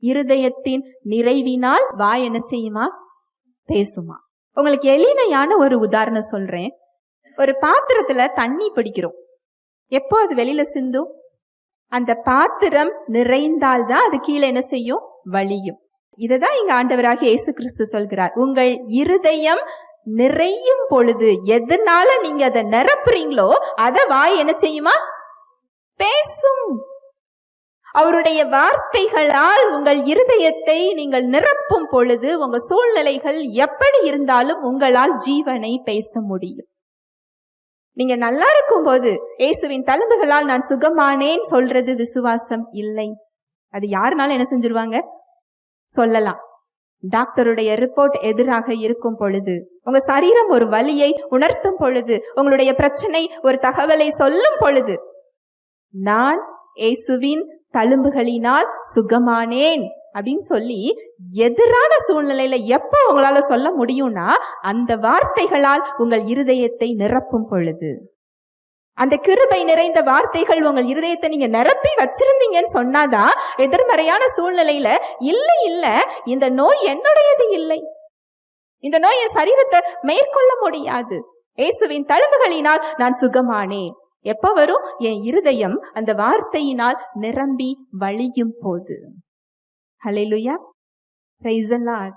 இருதயத்தின் நிறைவினால் வாய் என்ன செய்யுமா? பேசுமா. உங்களுக்கு எளிமையான ஒரு உதாரணம் சொல்றேன். ஒரு பாத்திரத்துல தண்ணி பிடிக்கிறோம். எப்போ அது வெளியில சிந்தும்? அந்த பாத்திரம் நிறைந்தால்தான் அது கீழே என்ன செய்யும்? வழியும். இததான் இங்க ஆண்டவராகிய இயேசு கிறிஸ்து சொல்கிறார். உங்கள் இருதயம் நிறையும் பொழுது, எதனால நீங்க அதை நிரப்புறீங்களோ அதை வாய் என்ன செய்யுமா? பேசும். அவருடைய வார்த்தைகளால் உங்கள் இருதயத்தை நீங்கள் நிரப்பும் பொழுது உங்க சூழ்நிலைகள் எப்படி இருந்தாலும் உங்களால் ஜீவனை பேச முடியும். நீங்க நல்லா இருக்கும் போது இயேசுவின் தழும்புகளால் நான் சுகமானேன் சொல்றது விசுவாசம் இல்லை. அது யாருனாலும் என்ன செஞ்சிருவாங்க? சொல்லலாம். டாக்டருடைய ரிப்போர்ட் எதிராக இருக்கும் பொழுது, உங்க சரீரம் ஒரு வலியை உணர்த்தும் பொழுது, உங்களுடைய பிரச்சனை ஒரு தகவலை சொல்லும் பொழுது, நான் இயேசுவின் தழும்புகளினால் சுகமானேன் அப்படின்னு சொல்லி எதிரான சூழ்நிலையில எப்ப உங்களால சொல்ல முடியும்னா, அந்த வார்த்தைகளால் உங்கள் இருதயத்தை நிரப்பும் பொழுது. அந்த கிருபை நிறைந்த வார்த்தைகள் உங்கள் இருதயத்தை நீங்க நிரப்பி வச்சிருந்தீங்கன்னு சொன்னாதான் எதிர்மறையான சூழ்நிலையில இல்ல இந்த நோய் என்னுடையது இல்லை, இந்த நோய் என் சரீரத்தை மேற்கொள்ள முடியாது, இயேசுவின் தழும்புகளினால் நான் சுகமானேன். எப்ப வரும்? என் இருதயம் அந்த வார்த்தையினால் நிரம்பி வழியும் போது. ஹல்லேலூயா, பிரைஸ் தி லார்ட்.